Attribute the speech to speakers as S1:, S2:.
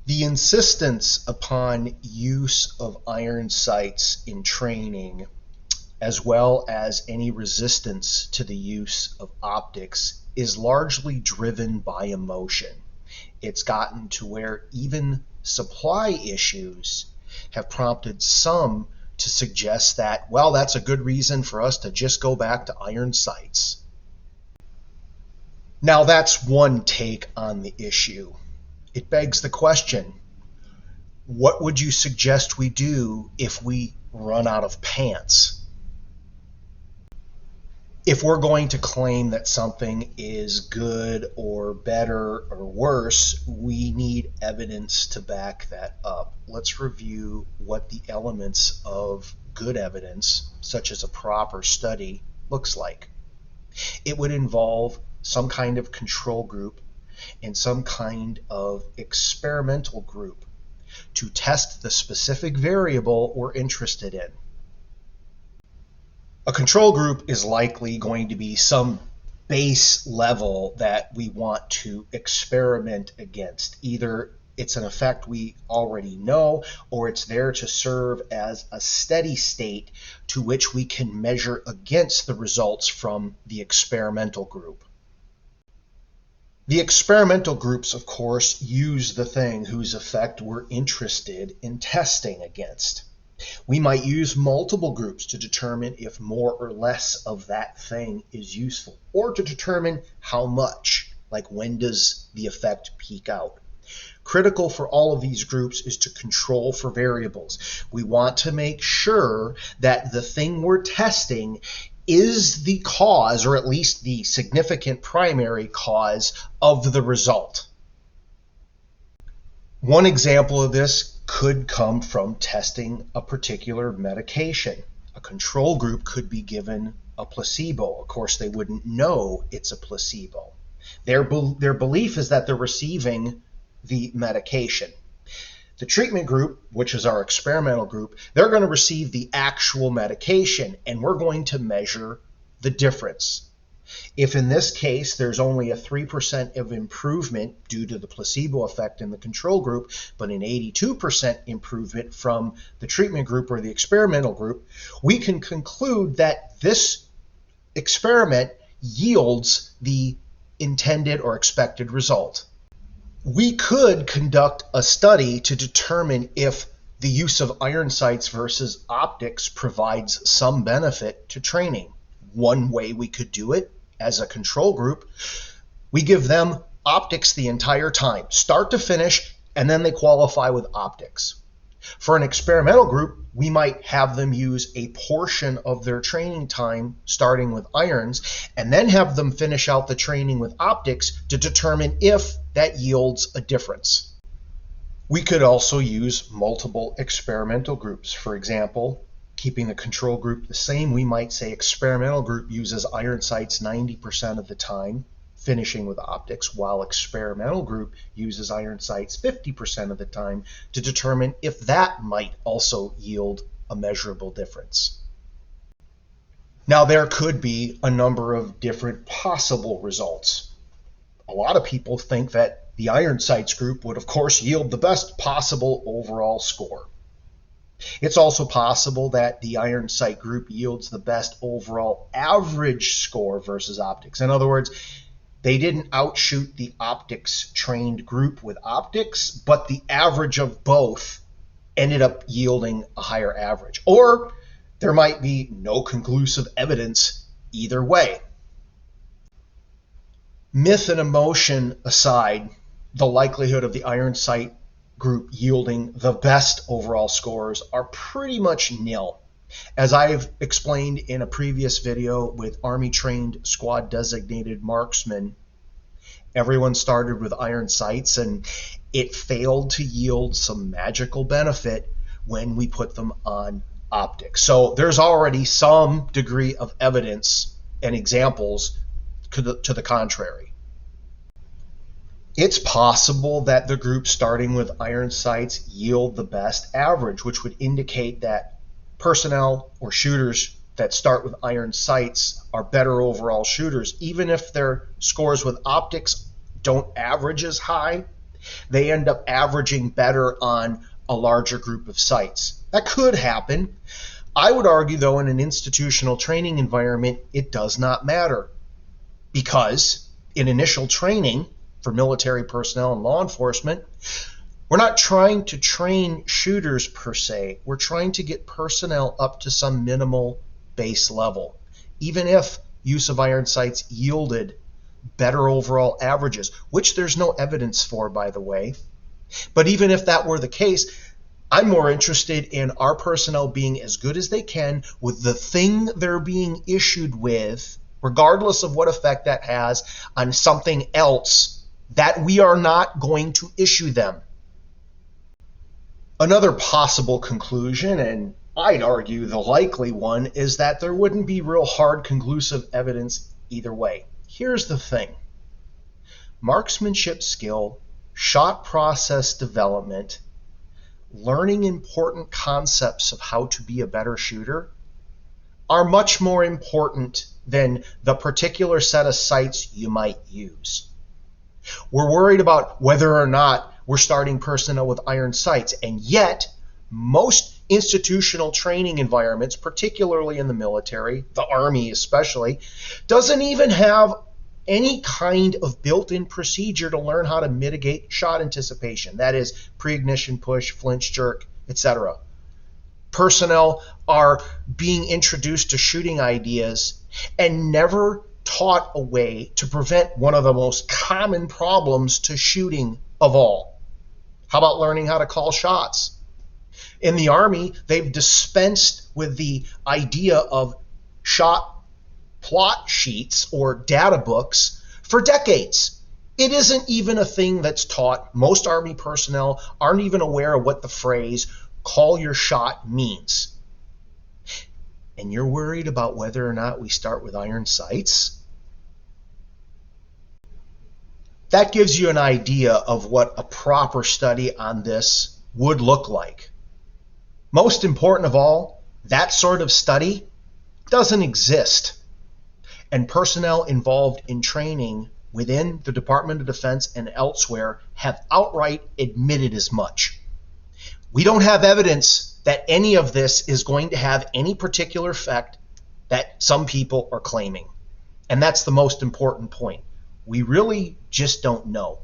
S1: The insistence upon use of iron sights in training, as well as any resistance to the use of optics, is largely driven by emotion. It's gotten to where even supply issues have prompted some to suggest that, well, that's a good reason for us to just go back to iron sights. Now, that's one take on the issue. It begs the question, what would you suggest we do if we run out of pants? If we're going to claim that something is good or better or worse, we need evidence to back that up. Let's review what the elements of good evidence, such as a proper study, looks like. It would involve some kind of control group and some kind of experimental group to test the specific variable we're interested in. A control group is likely going to be some base level that we want to experiment against. Either it's an effect we already know, or it's there to serve as a steady state to which we can measure against the results from the experimental group. The experimental groups, of course, use the thing whose effect we're interested in testing against. We might use multiple groups to determine if more or less of that thing is useful, or to determine how much, like when does the effect peak out. Critical for all of these groups is to control for variables. We want to make sure that the thing we're testing is the cause, or at least the significant primary cause, of the result. One example of this could come from testing a particular medication. A control group could be given a placebo. Of course, they wouldn't know it's a placebo. Their belief is that they're receiving the medication. The treatment group, which is our experimental group, they're going to receive the actual medication, and we're going to measure the difference. If in this case there's only a 3% of improvement due to the placebo effect in the control group, but an 82% improvement from the treatment group or the experimental group, we can conclude that this experiment yields the intended or expected result. We could conduct a study to determine if the use of iron sights versus optics provides some benefit to training. One way we could do it as a control group, we give them optics the entire time, start to finish, and then they qualify with optics. For an experimental group, we might have them use a portion of their training time starting with irons, and then have them finish out the training with optics to determine if that yields a difference. We could also use multiple experimental groups. For example, keeping the control group the same, we might say experimental group uses iron sights 90% of the time, finishing with optics, while experimental group uses iron sights 50% of the time to determine if that might also yield a measurable difference. Now, there could be a number of different possible results. A lot of people think that the iron sights group would, of course, yield the best possible overall score. It's also possible that the iron sight group yields the best overall average score versus optics. In other words, they didn't outshoot the optics trained group with optics, but the average of both ended up yielding a higher average. Or there might be no conclusive evidence either way. Myth and emotion aside, the likelihood of the iron sight group yielding the best overall scores are pretty much nil. As I've explained in a previous video with Army-trained squad-designated marksmen, everyone started with iron sights, and it failed to yield some magical benefit when we put them on optics. So there's already some degree of evidence and examples to the contrary. It's possible that the groups starting with iron sights yield the best average, which would indicate that personnel or shooters that start with iron sights are better overall shooters, even if their scores with optics don't average as high. they end up averaging better on a larger group of sites. That could happen. I would argue, though, in an institutional training environment, it does not matter, because in initial training for military personnel and law enforcement, we're not trying to train shooters per se. We're trying to get personnel up to some minimal base level, even if use of iron sights yielded better overall averages, which there's no evidence for, by the way. But even if that were the case, I'm more interested in our personnel being as good as they can with the thing they're being issued with, regardless of what effect that has on something else that we are not going to issue them. Another possible conclusion, and I'd argue the likely one, is that there wouldn't be real hard conclusive evidence either way. Here's the thing. Marksmanship skill, shot process development, learning important concepts of how to be a better shooter are much more important than the particular set of sights you might use. We're worried about whether or not we're starting personnel with iron sights, and yet most institutional training environments, particularly in the military, the Army especially, doesn't even have any kind of built-in procedure to learn how to mitigate shot anticipation. That is, pre-ignition push, flinch jerk, etc. Personnel are being introduced to shooting ideas and never taught a way to prevent one of the most common problems to shooting of all. How about learning how to call shots? In the Army, they've dispensed with the idea of shot plot sheets or data books for decades. It isn't even a thing that's taught. Most Army personnel aren't even aware of what the phrase "call your shot" means. And you're worried about whether or not we start with iron sights? That gives you an idea of what a proper study on this would look like. Most important of all, that sort of study doesn't exist. And personnel involved in training within the Department of Defense and elsewhere have outright admitted as much. We don't have evidence that any of this is going to have any particular effect that some people are claiming. And that's the most important point. We really just don't know.